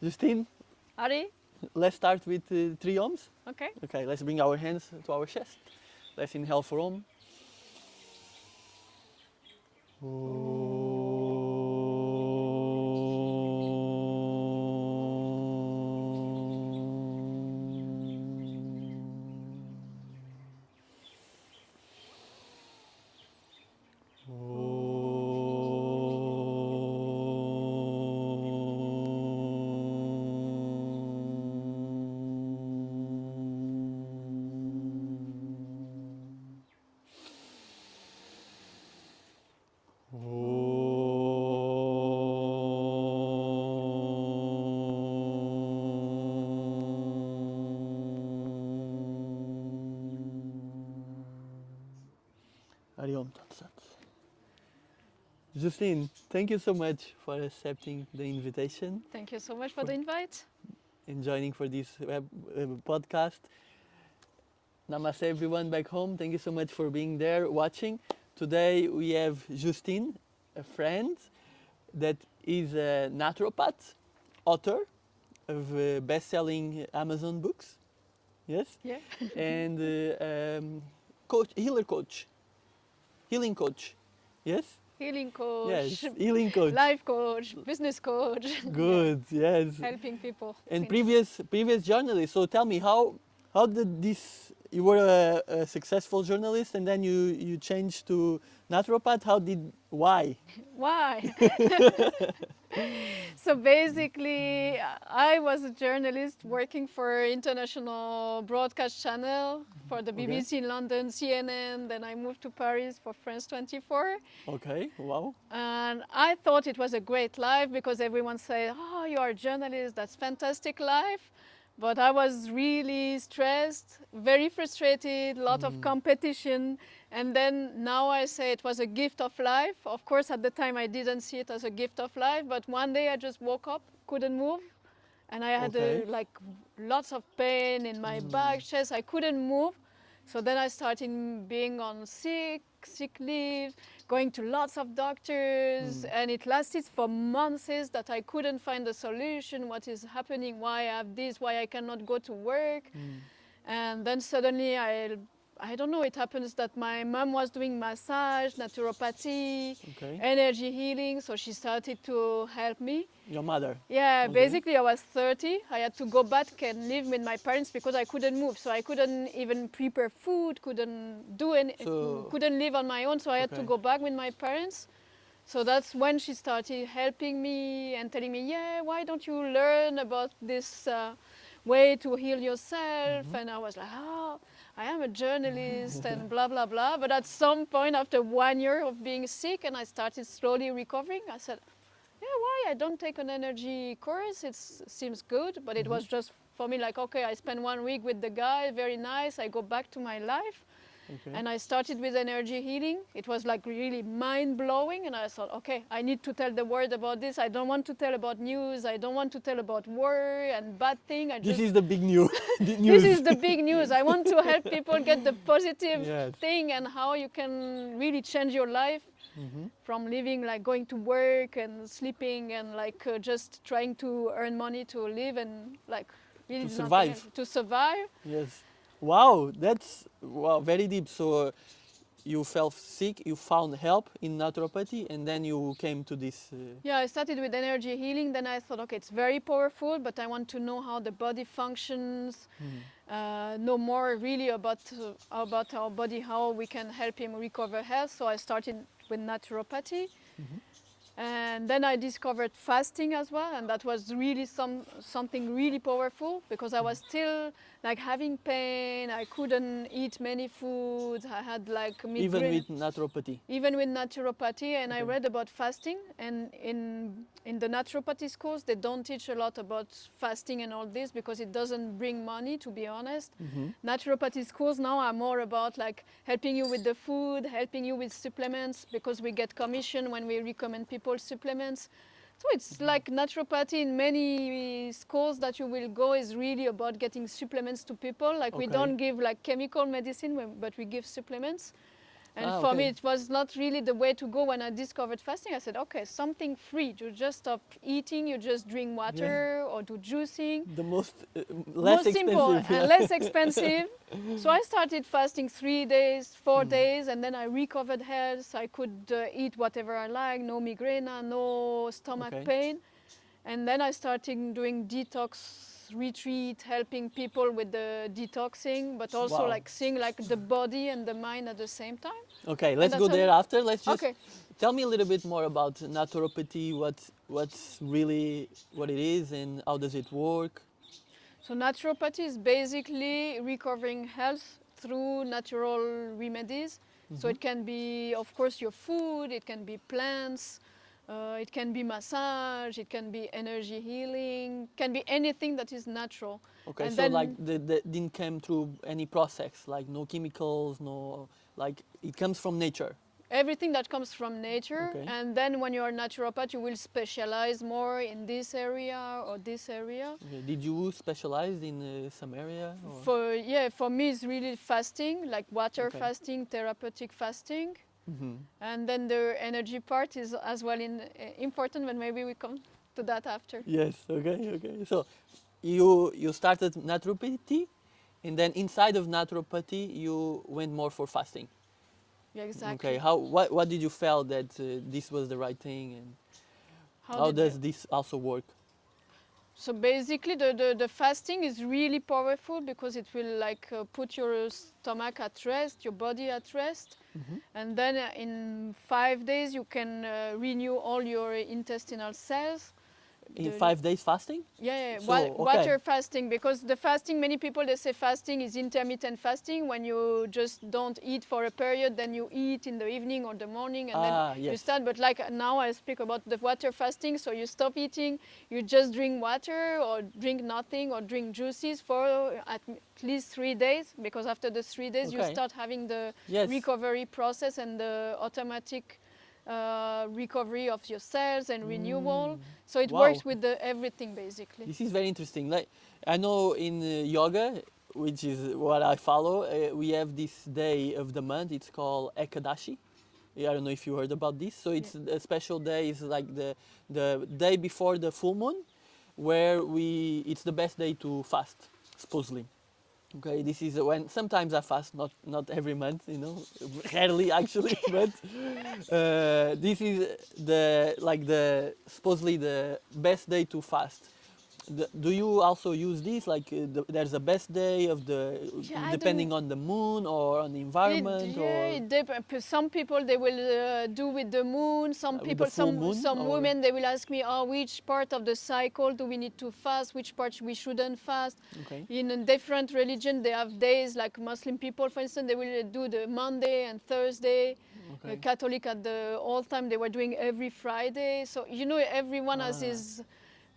Justine, Ari? let's start with 3 ohms. Okay. Okay, let's bring our hands to our chest. Let's inhale 4 ohm. Hari Om Tat Sat. Justine, thank you so much for accepting the invitation Thank you so much for For- the invite. and joining for this podcast. Namaste, everyone back home. Thank you so much for being there watching. Today we have Justine, a friend that is a naturopath, author of best-selling Amazon books. Yes, Yeah. and coach, healing coach. Yes, Healing coach, yes, healing coach. life coach, business coach. Yeah. Good. Yes, Helping people. and in- previous journalist. So tell me how did this? You were a successful journalist, and then you changed to naturopath. Why? Why? So basically, I was a journalist working for international broadcast channel for the Okay. BBC in London, CNN. Then I moved to Paris for France 24. Okay. Wow. And I thought it was a great life because everyone said, oh, you are a journalist, that's fantastic life. But I was really stressed, very frustrated, a lot of competition. And then now I say it was a gift of life. Of course, at the time I didn't see it as a gift of life, but one day I just woke up, couldn't move. And I had Okay. like lots of pain in my back, chest, I couldn't move. So then I started being on sick leave, going to lots of doctors, and it lasted for months that I couldn't find a solution. What is happening? Why I have this? Why I cannot go to work? And then suddenly I don't know, it happens that my mom was doing massage, naturopathy, Okay. energy healing, so she started to help me. Your mother. Yeah, Okay. basically I was 30. I had to go back and live with my parents because I couldn't move. So I couldn't even prepare food, couldn't do any, So- couldn't live on my own. So I had to Okay. go back with my parents. So that's when she started helping me and telling me, yeah, why don't you learn about this way to heal yourself? And I was like, oh, I am a journalist and blah, blah, blah. But at some point, after 1 year of being sick and I started slowly recovering, I said, yeah, why I don't take an energy course? It seems good, but it was just for me like, okay, I spend 1 week with the guy, very nice. I go back to my life. Okay. And I started with energy healing. It was like really mind blowing. And I thought, okay, I need to tell the world about this. I don't want to tell about news. I don't want to tell about war and bad thing. This is the big news. This is the big news. I want to help people get the positive Yes. thing and how you can really change your life from living like going to work and sleeping and like just trying to earn money to live and like really To nothing survive. else. To survive. Yes. Wow, that's very deep. So you felt sick, you found help in naturopathy, and then you came to this. Yeah, I started with energy healing. Then I thought, okay, it's very powerful, but I want to know how the body functions, know more really about our body, how we can help him recover health. So I started with naturopathy. And then I discovered fasting as well, and that was really something really powerful because I was still like having pain. I couldn't eat many foods. I had like Even migraine. with naturopathy. Even with naturopathy, and I Okay. read about fasting, and in the naturopathy schools they don't teach a lot about fasting and all this because it doesn't bring money, to be honest. Naturopathy schools now are more about like helping you with the food, helping you with supplements, because we get commission when we recommend people supplements. So it's like naturopathy in many schools that you will go is really about getting supplements to people. Like we Okay. don't give like chemical medicine, but we give supplements. And Ah, for me, okay. it was not really the way to go when I discovered fasting. I said, okay, something free. You just stop eating, you just drink Yeah. water or do juicing. The most less Most simple expensive. and Yeah. less expensive. So I started fasting 3 days, 4 days, and then I recovered health. I could eat whatever I like, no migraine, no stomach Okay. pain. And then I started doing detox retreat, helping people with the detoxing, but also Wow. like seeing like the body and the mind at the same time. Okay, And let's that's go how, there after. Let's just okay. tell me a little bit more about naturopathy. What's really what it is and how does it work? So naturopathy is basically recovering health through natural remedies. So Hmm. it can be, of course, your food, it can be plants, it can be massage, it can be energy healing, can be anything that is natural. Okay, And so like then the didn't come through any process, like no chemicals, no like it comes from nature. everything that comes from nature. Okay. And then when you are naturopath, you will specialize more in this area or this area. Okay. Did you specialize in some area or? For me, it's really fasting, like water Okay. fasting, therapeutic fasting. Hmm. And then the energy part is as well important, but maybe we come to that after. Yes. Okay. Okay. So you started naturopathy, and then inside of naturopathy you went more for fasting. Yeah, Okay. exactly. What did you feel that this was the right thing, and How how did the does this also work? So basically, the fasting is really powerful because it will like put your stomach at rest, your body at rest, Hmm. and then in 5 days you can renew all your intestinal cells. In The 5 days fasting? So okay. water fasting, because the fasting, many people they say fasting is intermittent fasting, when you just don't eat for a period, then you eat in the evening or the morning, and then Ah, you yes. start. But like now I speak about the water fasting, so you stop eating, you just drink water or drink nothing or drink juices for at least 3 days, because after the 3 days you Okay. start having the Yes. recovery process and the automatic recovery of your cells and renewal. Mm. So it Wow. works with the everything basically. This is very interesting. Like I know in yoga, which is what I follow, we have this day of the month. It's called Ekadashi. Yeah, I don't know if you heard about this. So Yeah. it's a special day. It's like the day before the full moon, where we it's the best day to fast, supposedly. Okay, this is when sometimes I fast, not every month, rarely actually, but this is the like the supposedly the best day to fast. Do you also use this? Like there's a best day of the Yeah, I depending don't. on the moon or on the It, environment yeah, or it depends. Some people they will do with the moon. Some with the people, full moon some or women they will ask me, oh, which part of the cycle do we need to fast? Which part we shouldn't fast? okay, In a different religion, they have days like Muslim people, for instance, they will do the Monday and Thursday. okay, Catholic at the old time they were doing every Friday. So everyone has ah, his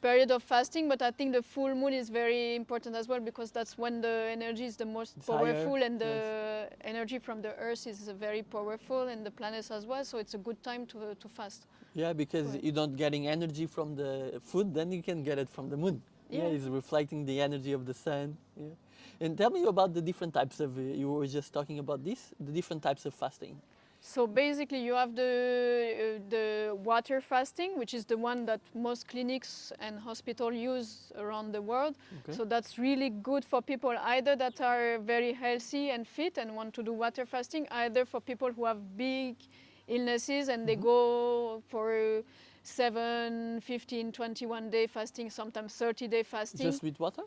period of fasting, but I think the full moon is very important as well, because that's when the energy is the most it's higher. powerful, and Yes, the energy from the earth is very powerful, and the planets as well. So it's a good time to fast. yeah, because Right. you don't getting energy from the food, then you can get it from the moon. Yeah, Yeah. it's reflecting the energy of the sun. Yeah, and tell me about the different types of. You were just talking about this, the different types of fasting. So basically, you have the water fasting, which is the one that most clinics and hospitals use around the world. Okay. So that's really good for people either that are very healthy and fit and want to do water fasting, either for people who have big illnesses and they Hmm. go for 7, 15, 21-day fasting, sometimes 30-day fasting, Just with water?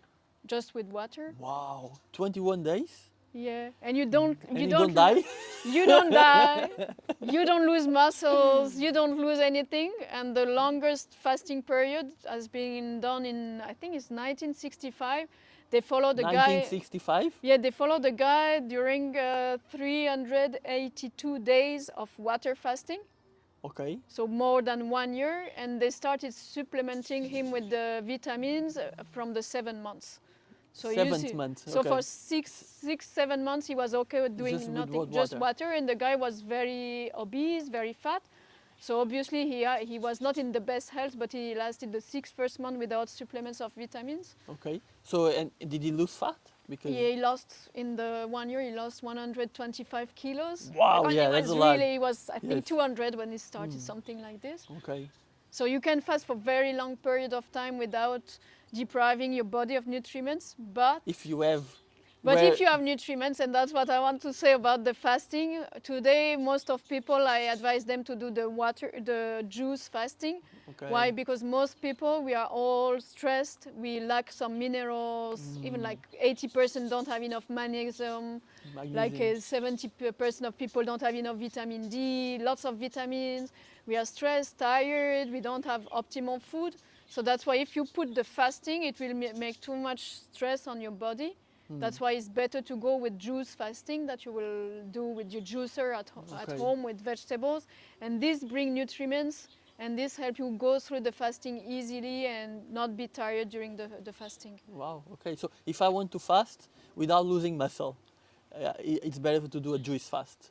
just with water. Wow, 21 days, Yeah, and you don't and you don't die. you don't die, you don't lose muscles, you don't lose anything. And the longest fasting period has been done in, I think it's 1965. They follow the guy. 1965. Yeah, they follow the guy during 382 days of water fasting, Okay. so more than 1 year, and they started supplementing him with the vitamins from the 7 months. So you Seventh see, month. so for Okay. 7 months he was okay with Just doing with nothing, just water. water, and the guy was very obese, very fat. So obviously he was not in the best health, but he lasted the 6 first month without supplements of vitamins. Okay. So and did he lose fat? Because He lost in the 1 year. He lost 125 kilos. wow, Because yeah, it that's was a lot. really, it was I think Yes. 200 when he started, something like this. Okay. So you can fast for very long period of time without depriving your body of nutrients. If you have But where if you have nutrients, and that's what I want to say about the fasting. Today, most of people, I advise them to do the juice fasting. okay. Why? Because most people, we are all stressed. We lack some minerals. Even like 80% don't have enough magnesium. Like Magnesium. 70% of people don't have enough vitamin D, lots of vitamins. We are stressed, tired, we don't have optimal food. So that's why if you put the fasting, it will make too much stress on your body. That's why it's better to go with juice fasting that you will do with your juicer at Okay. home with vegetables. And this bring nutrients and this help you go through the fasting easily and not be tired during the fasting. Wow. Okay. So if I want to fast without losing muscle, it's better to do a juice fast.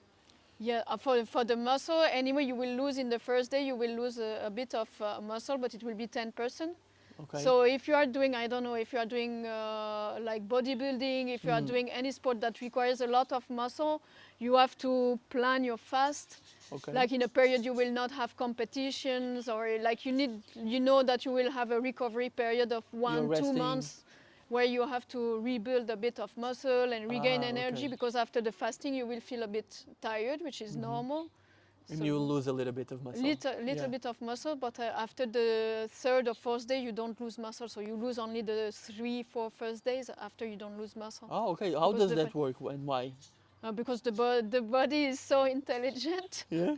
Yeah, for the muscle, anyway, you will lose in the first day, you will lose a bit of muscle, but it will be 10%. Okay. So if you are doing, I don't know, if you are doing like bodybuilding, if you are doing any sport that requires a lot of muscle, you have to plan your fast. Okay. Like in a period you will not have competitions, or like you know that you will have a recovery period of You're 2 resting. months where you have to rebuild a bit of muscle and regain energy, Okay. because after the fasting you will feel a bit tired, which is normal. And So you lose a little bit of muscle. little Yeah. bit of muscle, but after the third or fourth day you don't lose muscle, so you lose only the 3-4 first days. After you don't lose muscle. Oh, okay. How Because does that work and why? because the body is so intelligent. Yeah.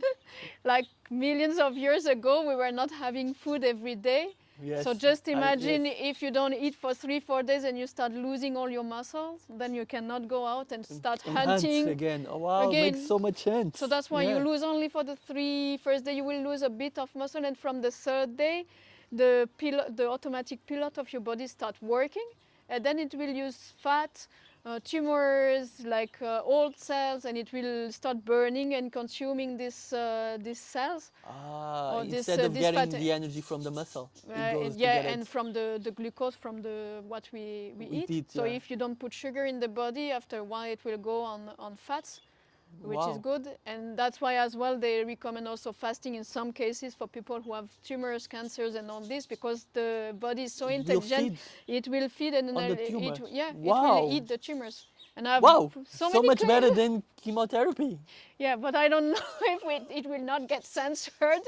Like millions of years ago, we were not having food every day. Yes. So just imagine Yes. if you don't eat for 3-4 days and you start losing all your muscles, then you cannot go out and start And hunt hunting again. Oh wow, makes again. so much sense. So that's why you Yeah. lose only for the 3 first day. You will lose a bit of muscle, and from the third day, the automatic pilot of your body start working, and then it will use fat, tumors, like old cells, and it will start burning and consuming these cells or Instead of this getting fat. the energy from the muscle, it goes to Yeah, get it. and from the glucose from the what we We eat. eat, So yeah. if you don't put sugar in the body, after a while it will go on fats, which is Wow. good. And that's why as well they recommend also fasting in some cases for people who have tumors, cancers, and all this, because the body is so It will intelligent. feed It will feed and on the then tumor. it will Wow. eat the tumors. And I have Wow. so So many much better clients. than chemotherapy. Yeah, but I don't know if it will not get censored,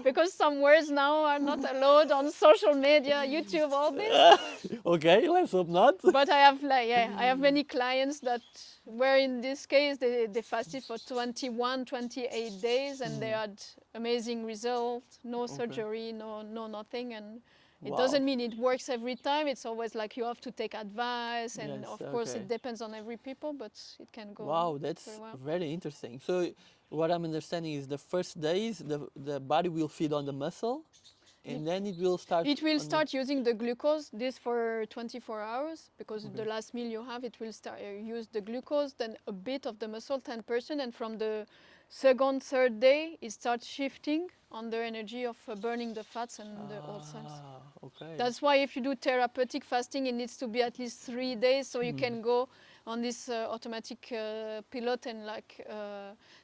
because some words now are not allowed on social media, YouTube, all this. Okay, let's hope not. But I have I have many clients that were in this case they fasted for 21, 28 days and they had amazing results, no surgery, no nothing. And it Wow. doesn't mean it works every time. It's always like you have to take advice, and Yes, of course okay. it depends on every people, but it can go Wow, very that's well. very interesting. So what I'm understanding is the first days the body will feed on the muscle and then it will start It will on the start using the glucose, this for 24 hours, because the Okay. last meal you have, it will start use the glucose, then a bit of the muscle, 10%, and from the second, third day, it starts shifting on the energy of burning the fats and the old cells. Okay. That's why if you do therapeutic fasting, it needs to be at least 3 days, so you can go on this automatic pilot and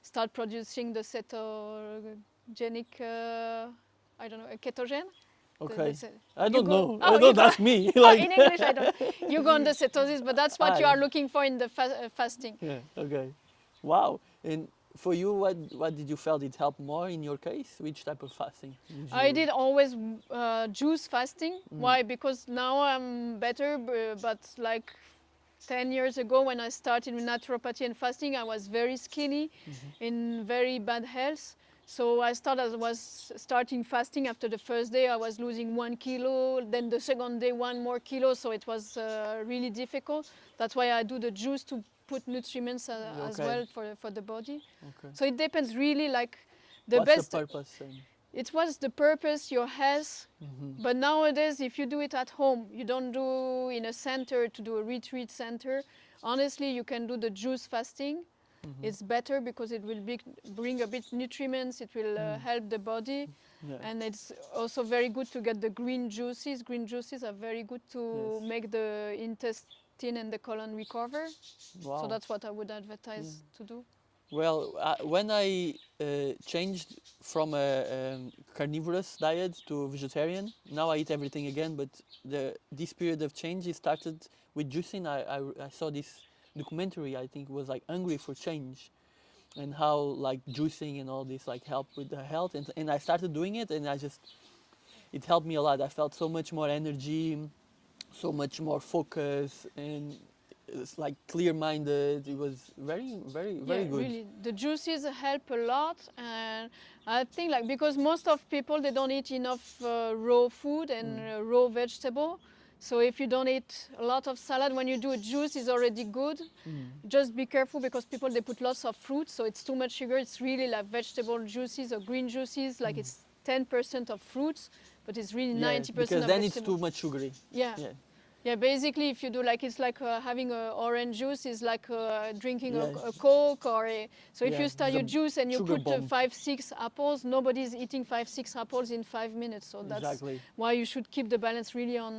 start producing the cetogenic, I don't know, ketogen. Okay. The I you don't go. know. Oh, you Don't go. ask me. Oh, Like in English, I don't. You go on the cetosis, but that's what you Ah, are looking for in the fasting. yeah, okay. Wow. And for you, what did you felt it helped more in your case? Which type of fasting did I you? did always juice fasting. Why? Because now I'm better, but like 10 years ago when I started with naturopathy and fasting, I was very skinny, in very bad health. So I was starting fasting. After the first day, I was losing 1 kilo. Then the second day, 1 more kilo. So it was really difficult. That's why I do the juice to put nutrients as Okay. well for the body. Okay. So it depends really, like the What's the best. purpose then? It was the purpose, your health. But nowadays, if you do it at home, you don't do in a center to do a retreat center. Honestly, you can do the juice fasting. It's better because it will bring a bit nutrients. It will help the body, Yeah. and it's also very good to get the green juices. Green juices are very good to Yes. make the lectin and the colon recover. Wow. So that's what I would advertise to do. Well, when I changed from a carnivorous diet to vegetarian, now I eat everything again. But this period of change, it started with juicing. I saw this documentary. I think it was like Hungry for Change, and how like juicing and all this like help with the health. And I started doing it, and it helped me a lot. I felt so much more energy, so much more focus, and it's like clear-minded. It was very Yeah, good. really, the juices help a lot, and I think like because most of people they don't eat enough raw food and Mm. raw vegetable. So if you don't eat a lot of salad, when you do a juice is already good. Mm. Just be careful because people they put lots of fruit, so it's too much sugar. It's really like vegetable juices or green juices, like it's 10% of fruits, but it's really Yeah, 90% because of then it's vegetable. too much sugary. Yeah. Yeah, Yeah, basically, if you do like it's like having a orange juice is like drinking yeah, a Coke or a. So if yeah. you start It's a your juice and you sugar put bomb. 5, 6 apples, nobody's eating 5, 6 apples in 5 minutes. So that's Exactly. why you should keep the balance really on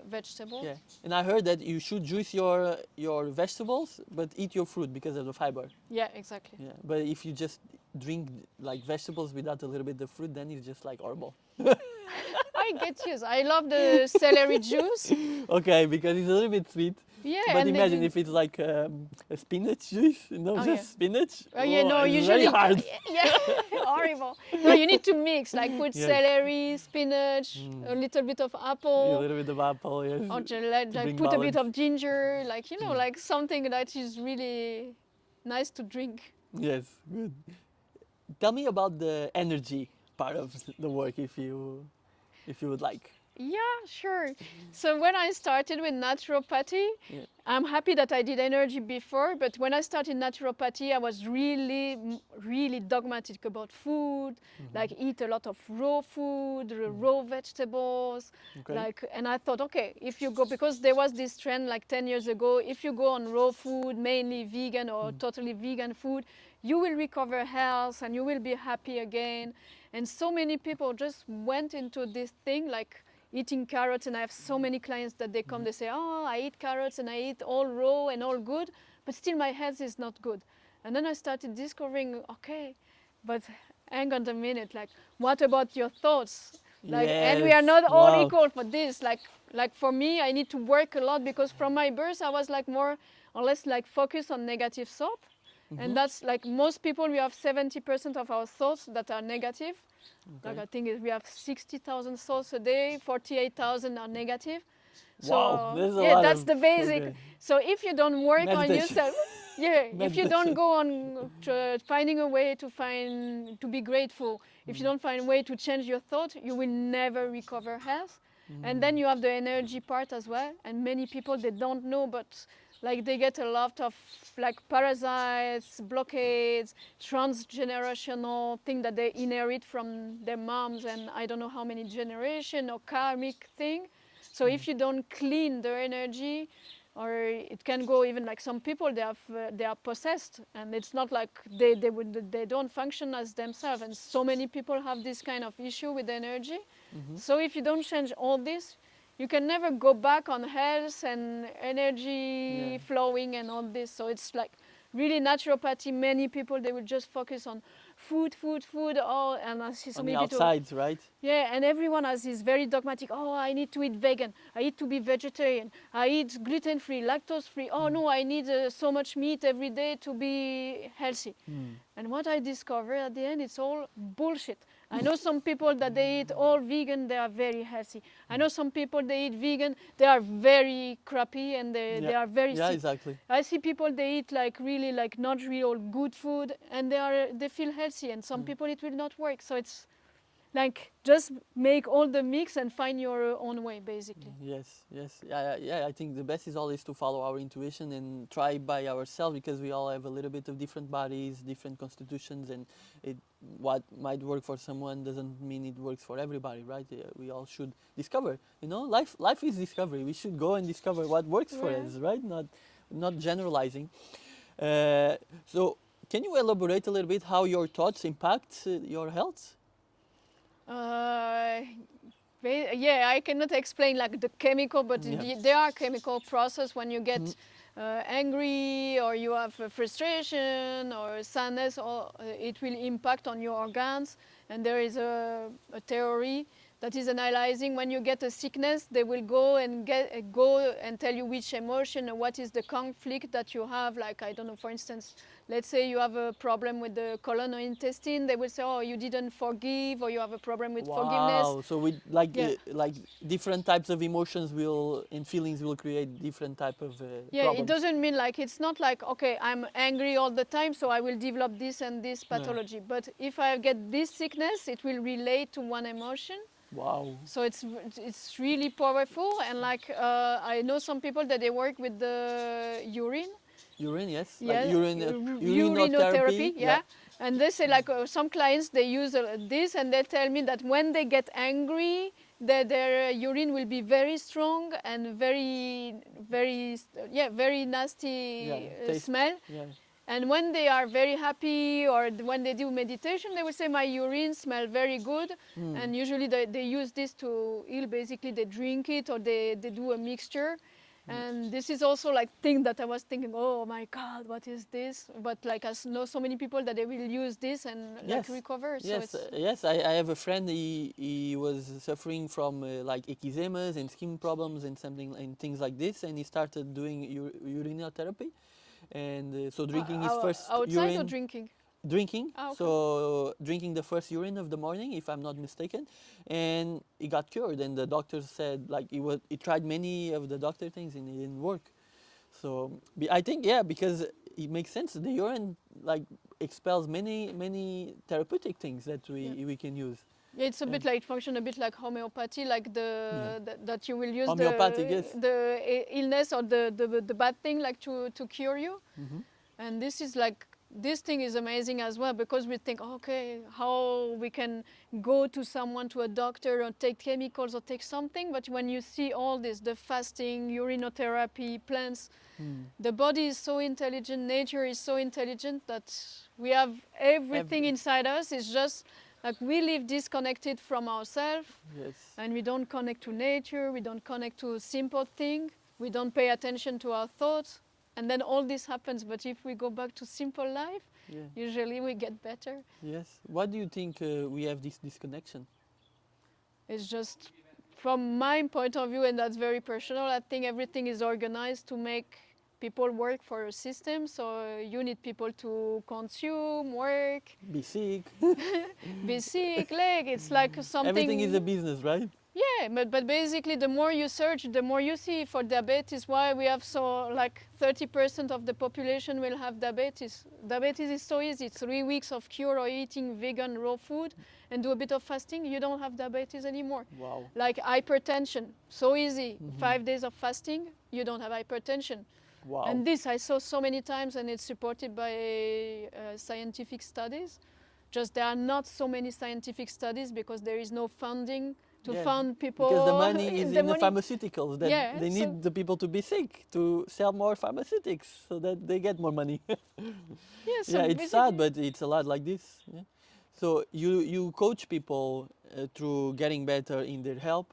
vegetables. Yeah, and I heard that you should juice your vegetables, but eat your fruit because of the fiber. Yeah, exactly. Yeah, but if you just drink like vegetables without a little bit of fruit, then it's just like horrible. I get you. I love the celery juice. Okay, because it's a little bit sweet. Yeah, But and imagine then if it's like a spinach juice, oh yeah. just spinach. Oh yeah, Oh, no, it's very usually, hard. yeah, horrible. No, you need to mix, like put Yes, celery, spinach, a little bit of a apple, little bit of apple, yes, or to like bring put a bit balance. of ginger, like like something that is really nice to drink. Yes, good. Tell me about the energy part of the work, if you would like. Yeah, sure. So when I started with naturopathy, Yeah. I'm happy that I did energy before, but when I started naturopathy, I was really dogmatic about food, like eat a lot of raw food, raw vegetables, Okay. and I thought, okay, if you go, because there was this trend like 10 years ago, if you go on raw food, mainly vegan or totally vegan food, you will recover health and you will be happy again. And so many people just went into this thing like eating carrots, and I have so many clients that they come, they say, oh, I eat carrots and I eat all raw and all good, but still my health is not good. And then I started discovering, okay, but hang on a minute, like, what about your thoughts? Like, and we Yes. are not all Wow. equal for this. Like for me, I need to work a lot because from my birth, I was like more or less like focused on negative thought. And that's like most people, we have 70% of our thoughts that are negative. Like Okay. I think we have 60,000 thoughts a day, 48,000 are negative. Wow. So There's a yeah, lot that's of. the basic. Okay. So if you don't work on Meditation. yourself, yeah, if you don't Meditation. go on finding a way to be grateful, if you don't find a way to change your thought, you will never recover health. And then you have the energy part as well. And many people they don't know, but like they get a lot of like parasites, blockades, transgenerational thing that they inherit from their moms and I don't know how many generation or karmic thing. So if you don't clean their energy, or it can go even like some people they are possessed, and it's not like they don't function as themselves. And so many people have this kind of issue with energy. So if you don't change all this, you can never go back on health and Yeah. energy flowing and all this. So it's like really naturopathy. Many people they will just focus on food. Oh, and I see so On the many people. outsides, right? Yeah, and everyone has this very dogmatic, oh, I need to eat vegan, I need to be vegetarian, I eat gluten-free, lactose-free, oh no, I need so much meat every day to be healthy. And what I discovered at the end, it's all bullshit. I know some people that they eat all vegan, they are very healthy. I know some people they eat vegan, they are very crappy and Yeah. they are very Yeah. sick. Exactly. I see people they eat like really like not real good food and they feel healthy, and some people it will not work. So it's like just make all the mix and find your own way basically. Yes, yes, yeah. I think the best is always to follow our intuition and try by ourselves because we all have a little bit of different bodies, different constitutions, and it what might work for someone doesn't mean it works for everybody, right? We all should discover. Life is discovery. We should go and discover what works for Yeah. us, right? Not generalizing. Uh, so, can you elaborate a little bit how your thoughts impact your health? Uh, Yeah, I cannot explain like the chemical, but Yes. there are chemical process when you Mm. get angry or you have frustration or sadness, or it will impact on your organs. And there is a theory that is analyzing when you get a sickness, they will go and tell you which emotion or what is the conflict that you have. Like, I don't know, for instance, let's say you have a problem with the colon or intestine, they will say, oh, you didn't forgive, or you have a problem with forgiveness. Wow. So with Yeah. like different types of emotions will and feelings will create different type of Yeah, it problems. doesn't mean like, it's not like, okay, I'm angry all the time, so I will develop this and this Yeah. pathology. But if I get this sickness, it will relate to one emotion. Wow. So it's really powerful. And like, I know some people that they work with the urine. Urine, yes. Like Yeah, urinotherapy. urinotherapy, Yeah. yeah. And they say like, some clients, they use this, and they tell me that when they get angry, their urine will be very strong and very Yeah. nasty Taste. smell. Yeah. And when they are very happy, or when they do meditation, they will say my urine smell very good. Mm. And usually they use this to heal. Basically, they drink it, or they do a mixture. And this is also like thing that I was thinking, oh my God, what is this? But like, I know so many people that they will use this and like Yes. recover. So Yes, it's, yes. I have a friend. He was suffering from like eczemas and skin problems and something and things like this, and he started doing urinotherapy, and so drinking his first outside or urine, drinking. drinking. Ah, okay. So drinking the first urine of the morning, if I'm not mistaken, and he got cured. And the doctor said like he tried many of the doctor things and it didn't work. So I think yeah, because it makes sense. The urine like expels many therapeutic things that Yeah. we can use. Yeah, it's a Yeah, bit like, it function a bit like homeopathy, like yeah. that you will use Homeopathic, yes. the illness or the bad thing like to cure you. Hmm. And this is like, this thing is amazing as well, because we think, okay, how we can go to someone, to a doctor, or take chemicals or take something. But when you see all this, the fasting, urinotherapy, plants, Mm. the body is so intelligent, nature is so intelligent, that we have everything Every, inside us. It's just like we live disconnected from ourselves, yes, and we don't connect to nature, we don't connect to a simple thing, we don't pay attention to our thoughts, and then all this happens. But if we go back to simple life, yeah, usually we get better. yes. What do you think we have this disconnection? It's just, from my point of view, and that's very personal, I think everything is organized to make people work for a system. So you need people to consume, work, Be sick. be sick, like, it's like Everything is a something. business, right? Yeah, but basically, the more you search, the more you see. For diabetes, why we have so like 30% of the population will have diabetes. Diabetes is so easy. 3 weeks of cure or eating vegan raw food and do a bit of fasting, you don't have diabetes anymore. Wow. Like hypertension, so easy. Hmm. 5 days of fasting, you don't have hypertension. Wow. And this I saw so many times, and it's supported by scientific studies. Just there are not so many scientific studies because there is no funding to Yeah, fund because the people. money is The in the money, pharmaceuticals. That yeah. they So need the people to be sick to sell more pharmaceutics so that they get more money. yeah. So Yeah, it's sad, basically, but it's a lot like this. Yeah. So you coach people through getting better in their health,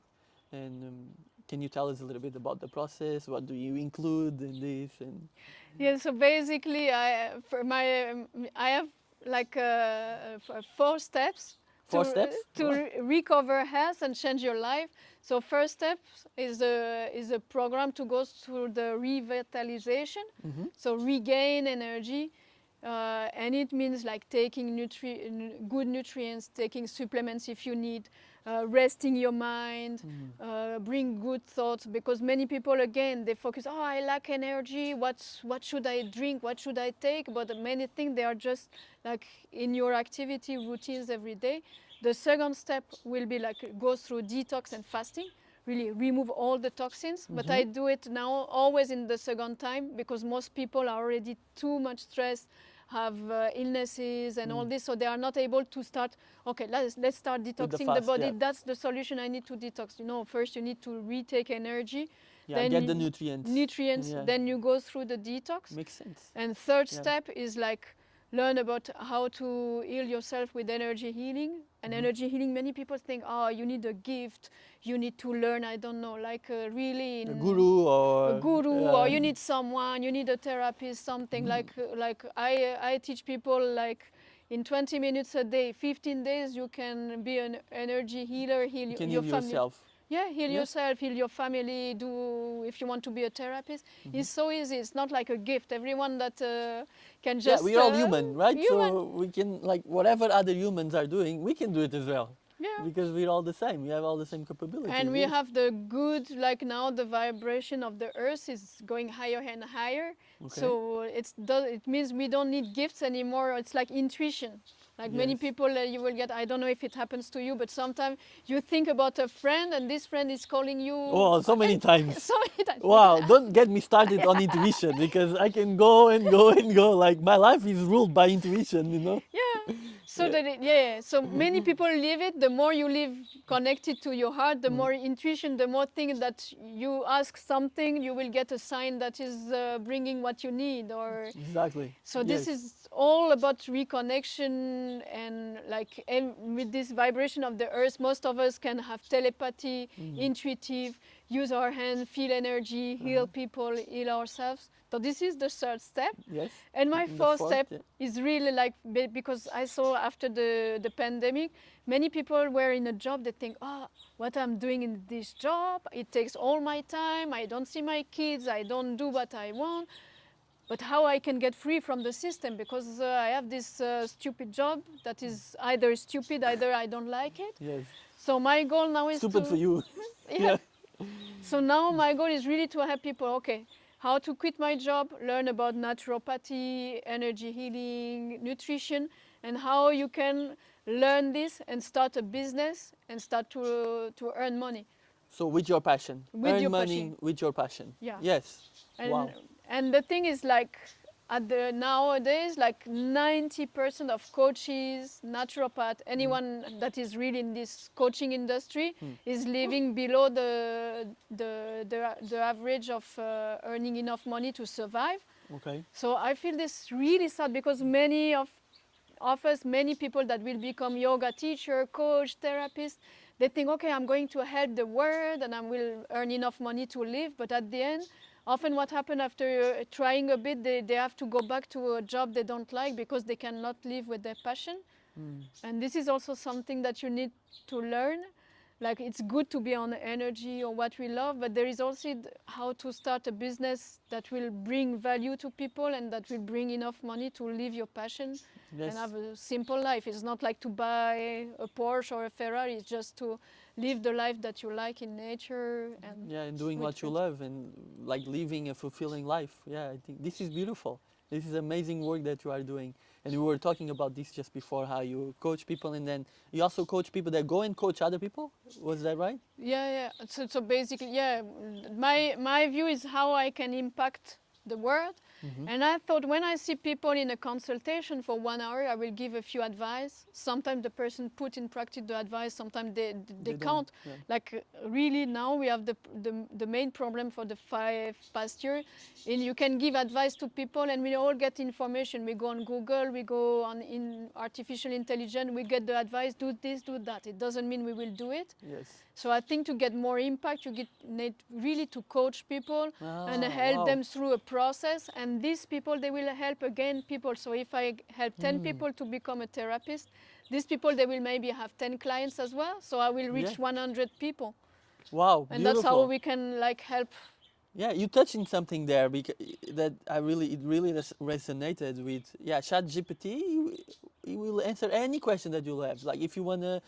and can you tell us a little bit about the process? What do you include in this? And yeah. So basically, I have like 4 steps four steps. What? recover health and change your life. So first step is a program to go through the revitalization, Mm-hmm. so regain energy. And it means like taking good nutrients, taking supplements if you need, resting your mind, Mm. bring good thoughts. Because many people, again, they focus, oh, I lack energy. What should I drink? What should I take? But many things, they are just like in your activity routines every day. The second step will be like go through detox and fasting, really remove all the toxins. But Mm-hmm. I do it now always in the second time, because most people are already too much stressed, have illnesses and all Mm. this, so they are not able to start, okay, let's start With the detoxing the fast, body. yeah, That's the solution. I need to detox. First you need to retake energy, yeah, then get the nutrients. nutrients, Yeah, then you go through the detox. makes sense. And third Yeah. step is like learn about how to heal yourself with energy healing. And energy healing, many people think, oh, you need a gift, you need to learn, I don't know, like really A in guru a or guru, or you need someone, you need a therapist, something like I teach people like in 20 minutes a day, 15 days, you can be an energy healer, heal you can your heal family. yourself. Yeah, heal Yes. yourself, heal your family. Do if you want to be a therapist, it's so easy. It's not like a gift. Everyone that can Yeah, just we're all human, right? human. So we can, like, whatever other humans are doing, we can do it as well. Yeah. Because we're all the same. We have all the same capabilities. And we Yes. have the good, like now the vibration of the earth is going higher and higher. Okay. So it means we don't need gifts anymore. It's like intuition. Like many Yes. people, you will get, I don't know if it happens to you, but sometimes you think about a friend and this friend is calling you. Oh, so many times. So many times. Wow, don't get me started on intuition because I can go and go and go. Like, my life is ruled by intuition, you know? Yeah. So Yeah. so many people live it. The more you live connected to your heart, the more intuition, the more thing that you ask something, you will get a sign that is bringing what you need. Or Exactly. so this Yes. is all about reconnection and like with this vibration of the earth, most of us can have telepathy, intuitive, use our hand, feel energy, heal people, heal ourselves. So this is the third step. Yes. And my And the fourth fourth, step yeah. is really like because I saw after the pandemic, many people were in a job. They think, oh, what I'm doing in this job, it takes all my time. I don't see my kids. I don't do what I want. But how I can get free from the system because I have this stupid job that is either stupid, either I don't like it. Yes. So my goal now is Stupid for to you. yeah. Yeah. So now my goal is really to help people, okay, how to quit my job, learn about naturopathy, energy healing, nutrition, and how you can learn this and start a business and start to earn money So with your passion, with earn your money passion. with your passion. Yeah. Yes. And Wow. and the thing is like at the nowadays like 90% of coaches, naturopath, anyone that is really in this coaching industry is living below the average of earning enough money to survive. Okay. So I feel this really sad because many of us, many people that will become yoga teacher, coach, therapist, they think, okay, I'm going to help the world and I will earn enough money to live. But at the end, often what happens after trying a bit, they have to go back to a job they don't like because they cannot live with their passion. And this is also something that you need to learn. Like it's good to be on energy or what we love, but there is also how to start a business that will bring value to people and that will bring enough money to live your passion and Yes. have a simple life. It's not like to buy a Porsche or a Ferrari. It's just to live the life that you like in nature and Yeah, and doing with what you friends. love and like living a fulfilling life. Yeah, I think this is beautiful. This is amazing work that you are doing. And we were talking about this just before, how you coach people and then you also coach people that go and coach other people. Was that right? Yeah, yeah. So basically, yeah, my view is how I can impact the world. And I thought when I see people in a consultation for 1 hour, I will give a few advice. Sometimes the person put in practice the advice, sometimes they They don't. can't. Yeah. Like really now we have the main problem for the 5 past year. And you can give advice to people and we all get information. We go on Google, we go on in artificial intelligence, we get the advice, do this, do that. It doesn't mean we will do it. Yes. So I think to get more impact, need really to coach people and Ah, help wow. them through a process. And these people, they will help again people. So if I help 10 people to become a therapist, these people, they will maybe have 10 clients as well. So I will Yeah. reach 100 people. Wow, And that's how beautiful. we can like help. Yeah, you touching something there because that it really resonated with. Yeah, ChatGPT, it will answer any question that you'll have. Like if you wanna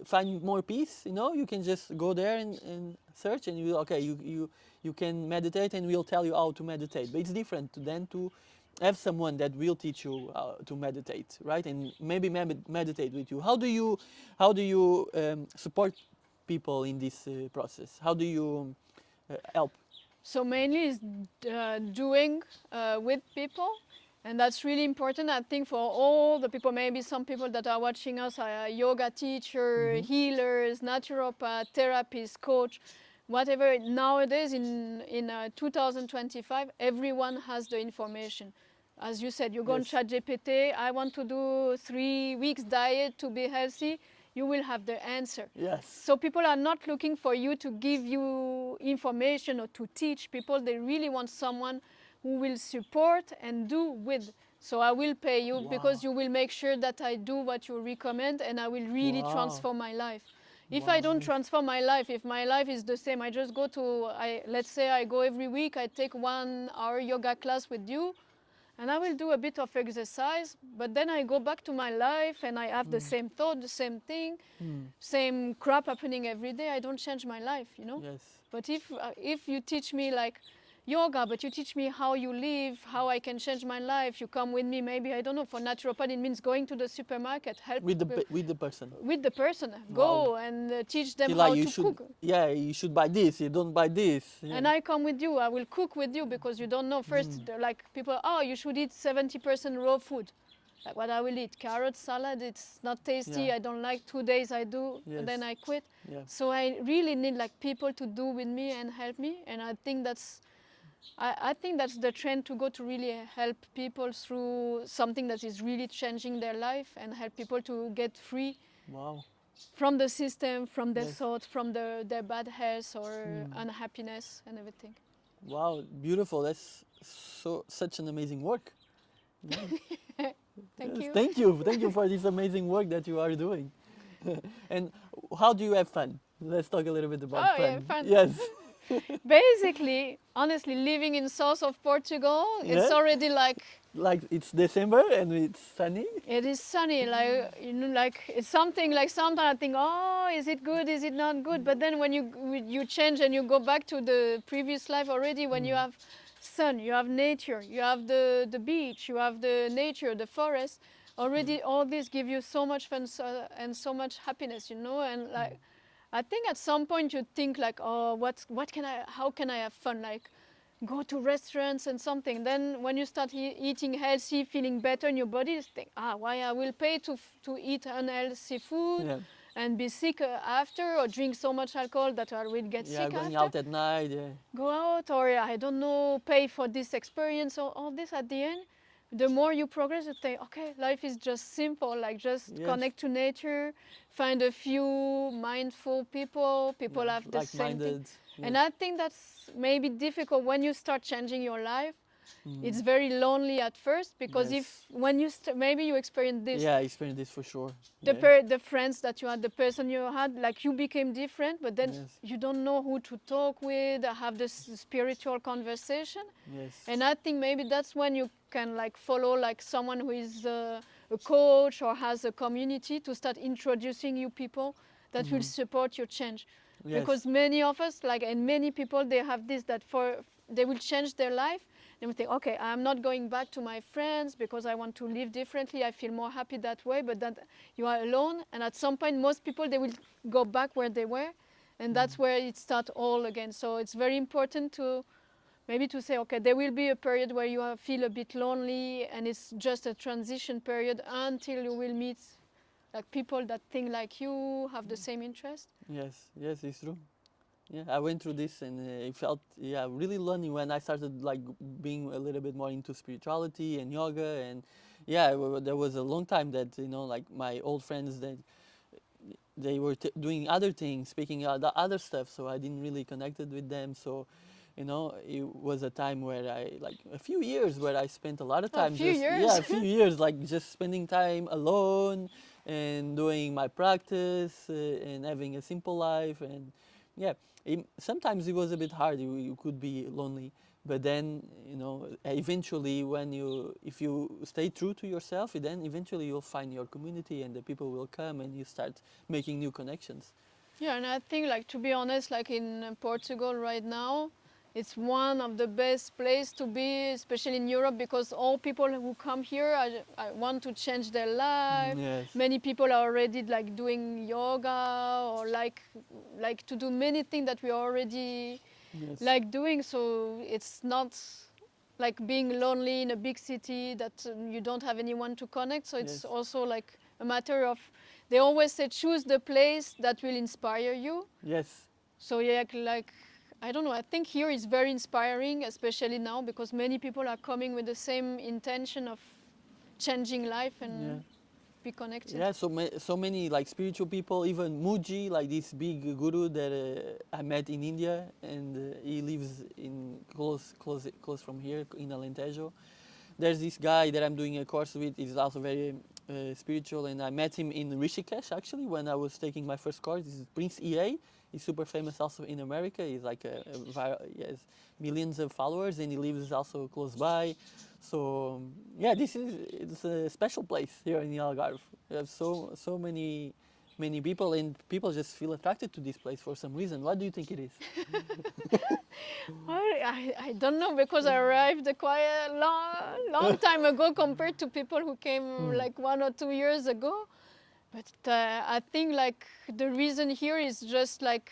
find more peace, you can just go there and search and you can meditate and we'll tell you how to meditate. But it's different than to have someone that will teach you to meditate, right? And maybe meditate with you. How do you support people in this process? How do you help? So mainly is doing with people. And that's really important, I think, for all the people. Maybe some people that are watching us are yoga teacher, healers, naturopath, therapist, coach, whatever. Nowadays, in 2025, everyone has the information. as you said, you go on Yes. ChatGPT, I want to do 3 weeks diet to be healthy, you will have the answer. Yes. So people are not looking for you to give you information or to teach people. They really want someone who will support and do with. So I will pay you because Wow. you will make sure that I do what you recommend and I will really Wow. transform my life. If I Wow. don't Nice. transform my life, if my life is the same, I just go to, let's say I go every week, I take 1 hour yoga class with you, and I will do a bit of exercise, but then I go back to my life and I have the Mm. same thought, the same thing, Mm. same crap happening every day. I don't change my life, you know. Yes. But if you teach me like yoga, but you teach me how you live, how I can change my life, you come with me. Maybe I don't know. For naturopath, it means going to the supermarket, help With the person. with the person, Wow. go and teach them See, like how you to should, cook. yeah, you should buy this. You don't buy this. Yeah. And I come with you. I will cook with you because you don't know. First, Mm. like people, oh, you should eat 70% raw food. Like what I will eat, carrot salad. It's not tasty. Yeah. I don't like. 2 days I do, and then Yes. I quit. Yeah. So I really need like people to do with me and help me. And I think I think that's the trend to go to really help people through something that is really changing their life and help people to get free Wow. from the system, from their Yes. thoughts, from their bad health or Mm. unhappiness and everything. Wow. Beautiful. That's such an amazing work. Nice. Thank Yes. you. Thank you. Thank you for this amazing work that you are doing. And how do you have fun? Let's talk a little bit about Oh yeah, fun. fun. Yes. Basically, honestly, living in south of Portugal, it's Yeah. already like Like it's December and it's sunny. it is sunny. Like you know, like it's something like sometimes I think, oh, is it good? Is it not good? But then when you change and you go back to the previous life already, when you Mm. have sun, you have nature, you have the beach, you have the nature, the forest. Already, all this give you so much fun and so much happiness, you know. And like, I think at some point you think like, oh, what can I? How can I have fun? Like, go to restaurants and something. Then when you start eating healthy, feeling better in your body, you think, why I will pay to eat unhealthy food Yeah. and be sick after, or drink so much alcohol that I will get Yeah. sick Going after. out at night. Yeah. Go out, or I don't know, pay for this experience, or all this at the end. The more you progress, you think, okay, life is just simple, like just Yes. connect to nature, find a few mindful people, Yeah. people have the same thing. Like-minded. And Yes. I think that's maybe difficult when you start changing your life. Mm. It's very lonely at first because if Yes. when you maybe you experience this, Yeah. I experienced this for sure. the Yeah. the friends that you had, the person you had, like you became different, but then Yes. you don't know who to talk with, have this spiritual conversation. Yes. And I think maybe that's when you can like follow like someone who is a coach or has a community to start introducing you people that will Mm. support your change. Yes. Because many of us, like, and many people, they have this that for they will change their life. They will think, okay, I'm not going back to my friends because I want to live differently. I feel more happy that way. But that you are alone, and at some point, most people they will go back where they were, and that's where it starts all again. So it's very important to maybe to say, okay, there will be a period where you feel a bit lonely, and it's just a transition period until you will meet like people that think like you, have the same interest. Yes. Yes. It's true. Yeah, I went through this and it felt really lonely when I started like being a little bit more into spirituality and yoga and yeah, there was a long time that like my old friends that they were doing other things, speaking the other stuff, so I didn't really connected with them. So it was a time where I like a few years where I spent a lot of Oh, a time few just yeah years. a few years like just spending time alone and doing my practice and having a simple life and yeah sometimes it was a bit hard. You could be lonely, but then eventually when you if you stay true to yourself, then eventually you'll find your community and the people will come and you start making new connections. Yeah, and I think, like, to be honest, like in Portugal right now, it's one of the best place to be, especially in Europe, because all people who come here I want to change their life. Yes. Many people are already like doing yoga or like to do many things that we already Yes. like doing. So it's not like being lonely in a big city that you don't have anyone to connect. So it's Yes. also like a matter of, they always say choose the place that will inspire you. Yes. So yeah, like I don't know, I think here is very inspiring, especially now because many people are coming with the same intention of changing life Yeah. and be connected. Yeah, so many like spiritual people, even Muji, like this big guru that I met in India, and he lives in close from here in Alentejo. There's this guy that I'm doing a course with. He's also very spiritual, and I met him in Rishikesh actually when I was taking my first course. This is Prince EA. He's super famous also in America. He's like he has millions of followers, and he lives also close by. So yeah, it's a special place here in the Algarve. We have so many people, and people just feel attracted to this place for some reason. What do you think it is? Well, I don't know because I arrived quite a long time ago compared to people who came Hmm. like 1 or 2 years ago. But I think like the reason here is just like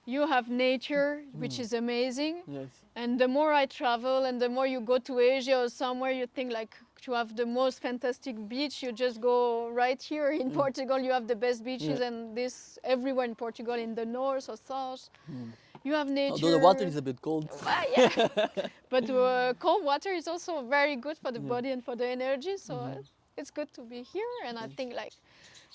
you have nature, which Hmm. is amazing. Yes. And the more I travel and the more you go to Asia or somewhere, you think like to have the most fantastic beach, you just go right here in Mm. Portugal. You have the best Yeah. beaches and this everywhere in Portugal, in the north or south. Hmm. You have Although the water nature. is a bit cold. Yeah, but cold water is also very good for the Yeah. body and for the energy. So Hmm. it's good to be here. And I Yes. think like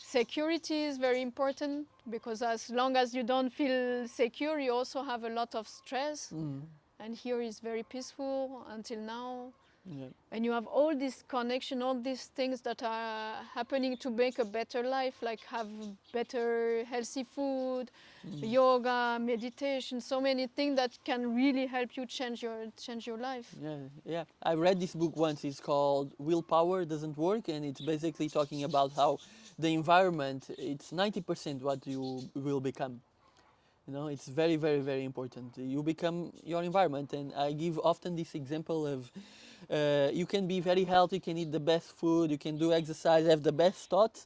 security is very important because as long as you don't feel secure, you also have a lot of stress. Mm. And here is very peaceful until now. Yeah. And you have all this connection, all these things that are happening to make a better life, like have better healthy food, Mm. yoga, meditation, so many things that can really help you change your life. Yeah, yeah. I read this book once. It's called Willpower Doesn't Work, and it's basically talking about how the environment, it's 90% what you will become. You know, it's very important. You become your environment, and I give often this example of you can be very healthy, you can eat the best food, you can do exercise, have the best thoughts,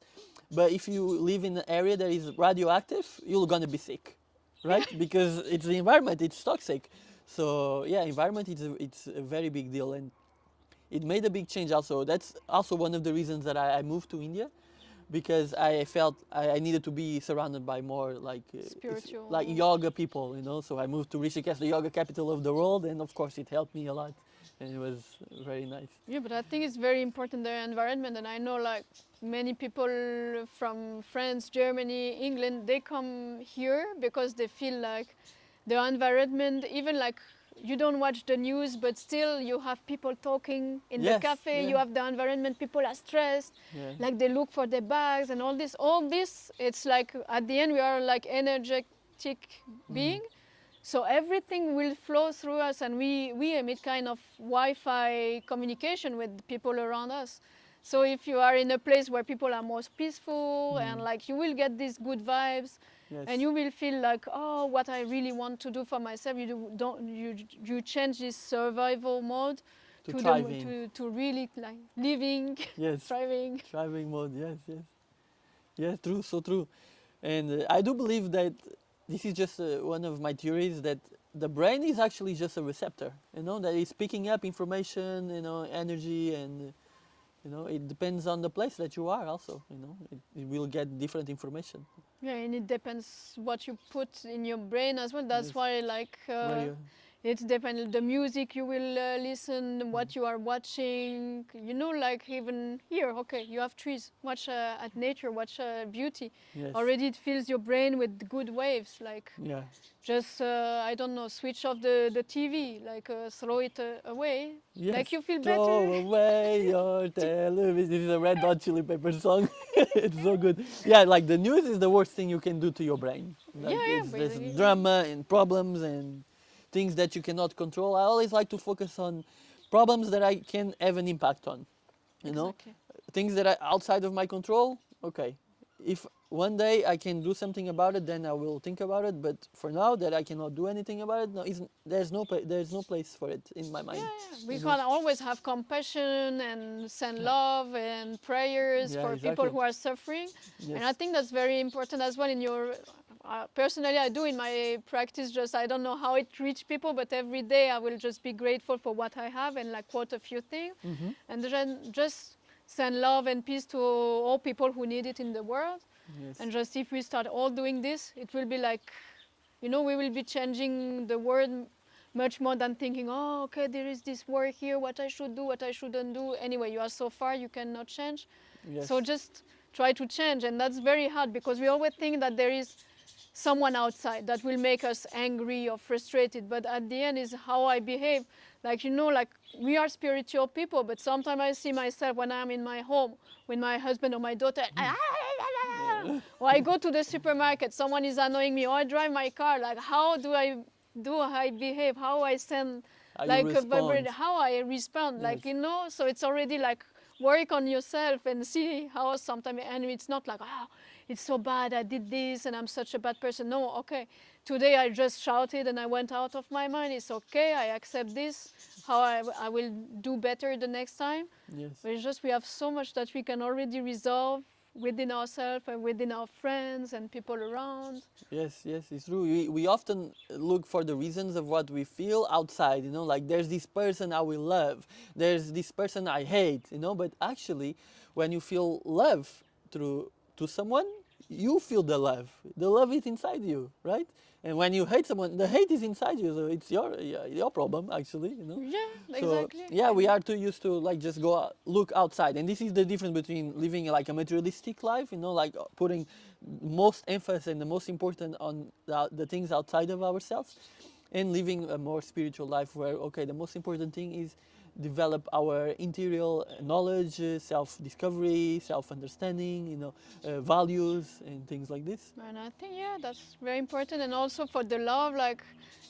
but if you live in an area that is radioactive, you're gonna be sick, right? Because it's the environment, it's toxic. So yeah, environment it's a very big deal, and it made a big change also. That's also one of the reasons that I moved to India, because I felt I needed to be surrounded by more like Spiritual. yoga people, you know. So I moved to Rishikesh, the yoga capital of the world, and of course it helped me a lot, and it was very nice. Yeah, but I think it's very important the environment, and I know like many people from France, Germany, England, they come here because they feel like the environment, even like you don't watch the news, but still you have people talking in the Yes, cafe. yeah, You have the environment. People are stressed, yeah, like they look for their bags and all this. All this, it's like at the end we are like energetic mm, being, so everything will flow through us and we emit kind of Wi-Fi communication with people around us. So if you are in a place where people are most peaceful and mm, like you will get these good vibes and yes, you will feel like, oh, what I really want to do for myself, you change this survival mode to to thriving, to really like living, yes, thriving. thriving mode, yes, true, so true. And I do believe that this is just one of my theories that the brain is actually just a receptor, you know, that is picking up information, you know, energy, and you know, it depends on the place that you are also, you know, it will get different information. Yeah, and it depends what you put in your brain as well. That's Yes, why, like, very, it depends the music you will listen, mm, what you are watching. You know, like even here, okay, you have trees. Watch at nature, watch beauty. yes, Already, it fills your brain with good waves. Like, yeah, just I don't know, switch off the TV, like throw it away, make yes. you feel Throw better. away your television. This is a Red Hot Chili Peppers song. It's so good. Yeah, like the news is the worst thing you can do to your brain. Yeah, Like yeah, it's this basically. drama and problems and things that you cannot control. I always like to focus on problems that I can have an impact on. You know, Exactly. things that are outside of my control. Okay, if one day I can do something about it, then I will think about it. But for now, that I cannot do anything about it, no, isn't there's no place for it in my Yeah, mind. yeah. We You know. can always have compassion and send love and prayers Yeah, for people exactly. who are suffering. And I Yes. think that's very important as well in your. Personally, I do in my practice. Just I don't know how it reach people, but every day I will just be grateful for what I have and like quote a few things, Mm-hmm. and then just send love and peace to all people who need it in the world. Yes. And just if we start all doing this, it will be like We will be changing the world much more than thinking, oh, okay, there is this work here, what I should do, what I shouldn't do. Anyway, you are so far, you cannot change. So Yes. just try to change. And that's very hard because we always think that there is someone outside that will make us angry or frustrated. But at the end is how I behave. Like, like we are spiritual people, but sometimes I see myself when I'm in my home with my husband or my daughter. Yeah. Or I go to the supermarket, someone is annoying me, or I drive my car. Like, how do I behave? How I send How you like a respond. vibrate? How I respond? Yes. Like, so it's already like work on yourself and see how sometimes, and it's not like, it's so bad, I did this and I'm such a bad person. No, okay, today I just shouted and I went out of my mind. It's okay, I accept this. How I will do better the next time. Yes. But it's just we have so much that we can already resolve within ourselves and within our friends and people around. Yes, yes, it's true. We often look for the reasons of what we feel outside, like there's this person I will love, there's this person I hate, but actually, when you feel love through to someone, you feel the love. The love is inside you, right? And when you hate someone, the hate is inside you, so it's your problem actually. Yeah, So exactly. yeah, we are too used to like just look outside, and this is the difference between living like a materialistic life, like putting most emphasis and the most important on the things outside of ourselves, and living a more spiritual life where okay, the most important thing is develop our interior knowledge, self-discovery, self-understanding, values and things like this. And I think, yeah, that's very important. And also for the love, like,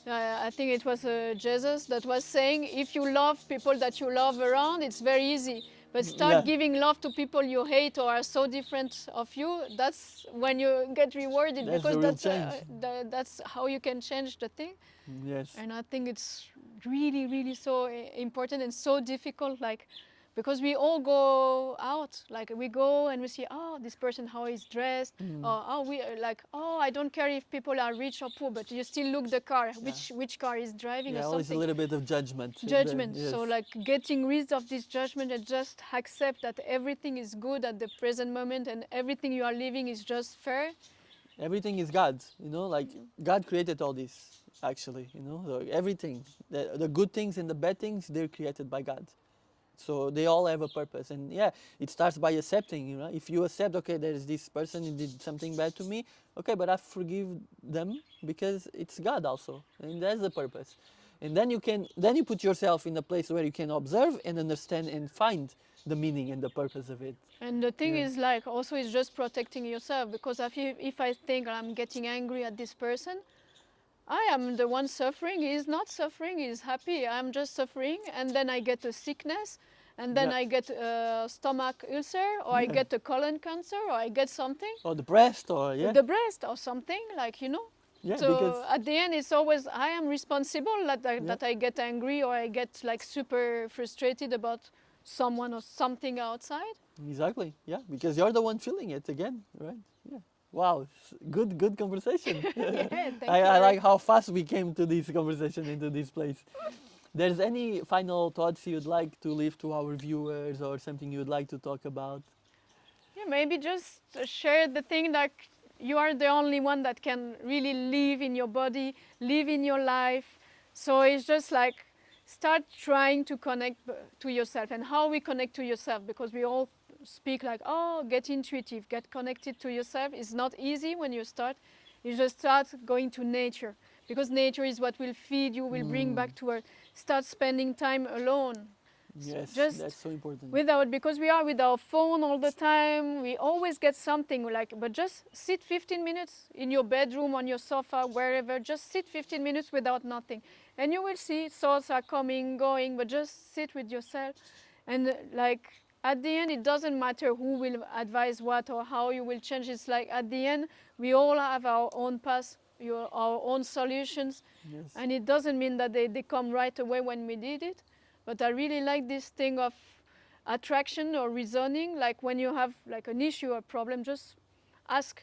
I think it was Jesus that was saying, if you love people that you love around, it's very easy. But start Yeah, giving love to people you hate or are so different of you. That's when you get rewarded, that's because the real change. that's how you can change the thing. Yes. And I think it's really, really so important and so difficult, like, because we all go out, like we go and we see, oh, this person how he's dressed, Mm. or oh, we like, oh, I don't care if people are rich or poor, but you still look the car, Yeah. which car is driving or Yeah, always a something. little bit of judgment there. Judgment. Yes. So like getting rid of this judgment and just accept that everything is good at the present moment and everything you are living is just fair. Everything is God's, like God created all this actually, so everything, the good things and the bad things, they're created by God. So they all have a purpose. And yeah, it starts by accepting, if you accept, okay, there's this person who did something bad to me, okay, but I forgive them because it's God also. And that's the purpose. And then you put yourself in a place where you can observe and understand and find the meaning and the purpose of it. And the thing Yeah. is, like, also is just protecting yourself, because if I think I'm getting angry at this person, I am the one suffering. He is not suffering, he is happy. I'm just suffering, and then I get a sickness, and then Yeah. I get a stomach ulcer, or I Yeah. get a colon cancer, or I get something, Or depressed or yeah. the breast, or something, like. Yeah, because So at the end, it's always I am responsible yeah, that I get angry or I get like super frustrated about someone or something outside. exactly. Yeah, because you're the one feeling it again, right? Yeah. Wow, good conversation. Yeah, I, thank you, I Eric. like how fast we came to this conversation into this place. There's any final thoughts you'd like to leave to our viewers or something you'd like to talk about? Yeah, maybe just share the thing that you are the only one that can really live in your body, live in your life. So it's just like start trying to connect to yourself, and how we connect to yourself, because we all speak like, oh, get intuitive, get connected to yourself. It's not easy when you start. You just start going to nature, because nature is what will feed you, will bring Mm, back to earth. Start spending time alone. yes, that's Just so important. without, because we are with our phone all the time, we always get something, like, but just sit 15 minutes in your bedroom, on your sofa, wherever. Just sit 15 minutes without nothing, and you will see thoughts are coming, going, but just sit with yourself. And like at the end, it doesn't matter who will advise what or how you will change. It's like at the end, we all have our own path, our own solutions. Yes. And it doesn't mean that they come right away when we did it. But I really like this thing of attraction or reasoning. Like when you have like an issue or problem, just ask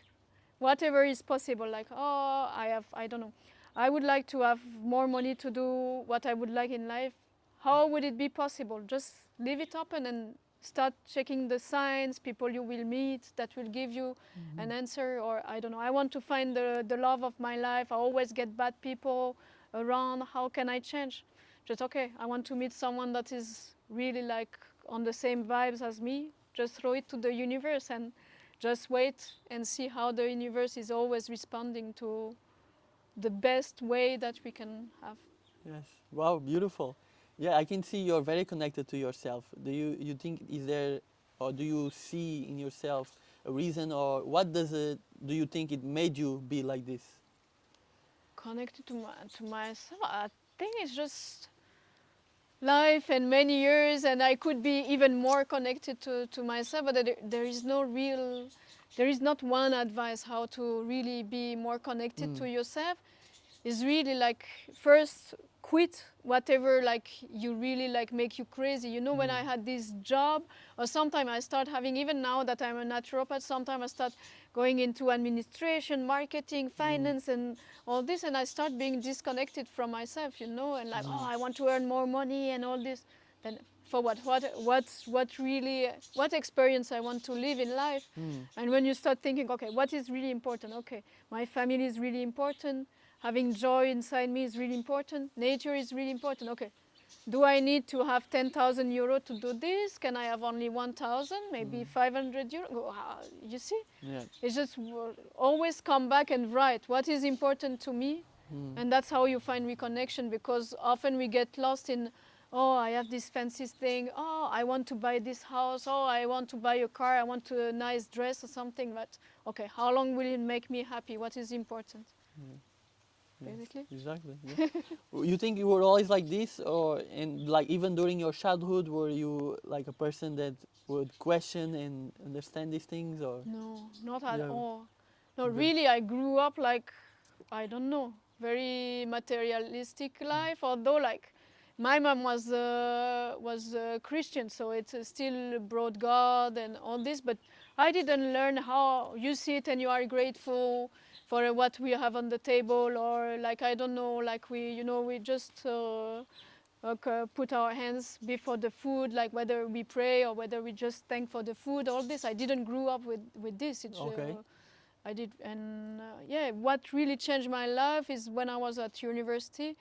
whatever is possible. Like, oh, I don't know, I would like to have more money to do what I would like in life. How would it be possible? Just leave it open and start checking the signs, people you will meet that will give you an answer. Or I don't know, I want to find the love of my life. I always get bad people around. How can I change? Just okay, I want to meet someone that is really like on the same vibes as me. Just throw it to the universe and just wait and see how the universe is always responding to the best way that we can have. Yes. Wow, beautiful. Yeah, I can see you're very connected to yourself. Do you think is there or do you see in yourself a reason or what does it do you think it made you be like this? Connected to myself, I think it's just life and many years, and I could be even more connected to myself, but there is no real, there is not one advice how to really be more connected Mm. to yourself. Is really like first quit whatever like you really like make you crazy. You know, when I Mm. had this job, or sometimes I start having, even now that I'm a naturopath, sometimes I start going into administration, marketing, Mm. finance, and all this, and I start being disconnected from myself, you know, and like, oh, Mm. I want to earn more money and all this. Then for what really, what experience I want to live in life. Mm. And when you start thinking, okay, what is really important? Okay, my family is really important. Having joy inside me is really important. Nature is really important. Okay, do I need to have 10,000 euro to do this? Can I have only 1,000, maybe Mm. 500 euro? You see, Yeah. it's just always come back and write what is important to me, Mm. and that's how you find reconnection. Because often we get lost in, oh, I have this fancy thing. Oh, I want to buy this house. Oh, I want to buy a car. I want a nice dress or something. But okay, how long will it make me happy? What is important, Yeah. Yes. basically? Exactly. Yeah. You think you were always like this or and like even during your childhood were you like a person that would question and understand these things or No, not at yeah. all. No, Ve- really, I grew up like, I don't know, very materialistic life. Although, like, my mom was Christian, so it still brought God and all this. But I didn't learn how you sit and you are grateful for what we have on the table, or like, I don't know, like we, you know, we just. Like, put our hands before the food, like whether we pray or whether we just thank for the food. All this, I didn't grow up with this. Okay. I did, and yeah, what really changed my life is when I was at university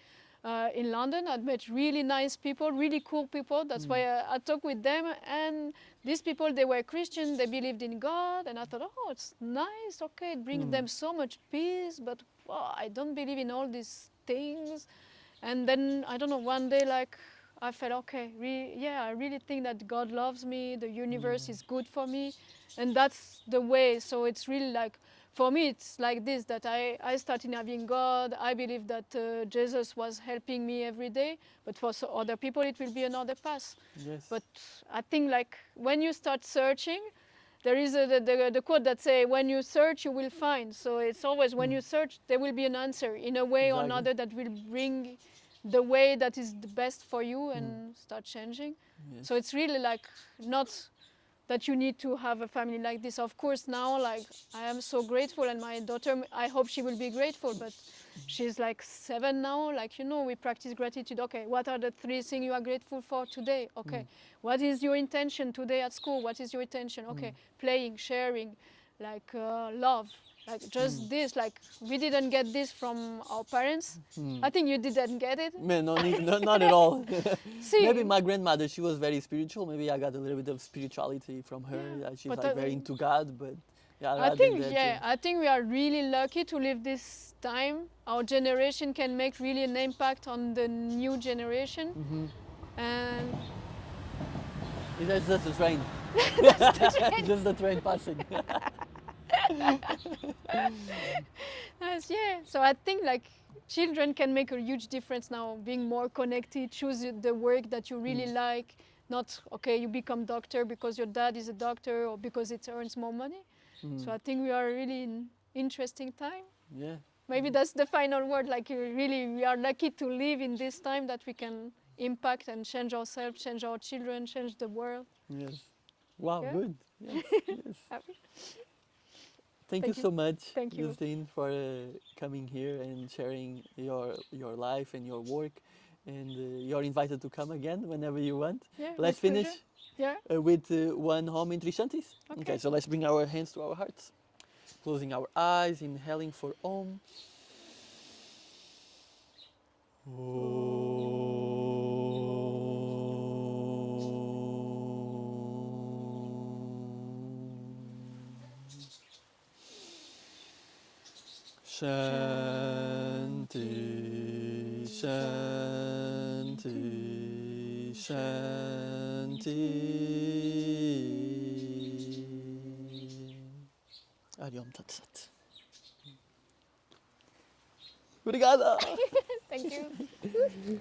in London. I met really nice people, really cool people. That's Mm. why I talked with them, and these people, they were Christian, they believed in God, and I thought, oh, it's nice. Okay, it brings Mm. them so much peace, but oh, I don't believe in all these things. And then I don't know, one day like I felt okay, yeah, I really think that God loves me, the universe is Yeah. good for me, and that's the way. So it's really like, for me it's like this, that I started having God. I believe that Jesus was helping me every day, but for other people it will be another path. Yes. But I think like when you start searching, there is the quote that say, when you search you will find. So it's always when Mm. you search there will be an answer in a way or Exactly. another that will bring the way that is the best for you Mm. and start changing. Yes. So it's really like not that you need to have a family like this. Of course, now like I am so grateful, and my daughter, I hope she will be grateful. But she's like 7 now. Like, you know, we practice gratitude. Okay, what are the 3 things you are grateful for today? Mm. Okay, what is your intention today at school? What is your intention? Mm. Okay, playing, sharing, like love, like Mm. just this. Like we didn't get this from our parents. Mm. I think you didn't get it. Man, no, no, not at all. Maybe See, my grandmother, she was very spiritual. Maybe I got a little bit of spirituality from her. yeah, She's but like very into God, but yeah, I other than think, that, yeah, I think we are really lucky to live this time. Our generation can make really an impact on the new generation. hmm And it's just a train, that's the trend. just the train passing. Yes, yeah. So I think like children can make a huge difference now, being more connected, choose the work that you really Mm. like. Not, okay, you become doctor because your dad is a doctor or because it earns more money. So Mm. I think we are really in interesting time. Yeah. Maybe that's the final word. Like really, we are lucky to live in this time that we can impact and change ourselves, change our children, change the world. Yes. Wow. Yeah, Good. Yes. Yes. happy. Thank you Thank you. so much, Thank you. Justine, for coming here and sharing your life and your work. and you're invited to come again whenever you want. Yeah, Let's with finish pleasure. Yeah. with one home in Three Shanties. Okay. So let's bring our hands to our hearts, closing our eyes, inhaling for Om. Shanti, Shanti, Shanti. Ariom Tat Sat. Obrigada! Thank you.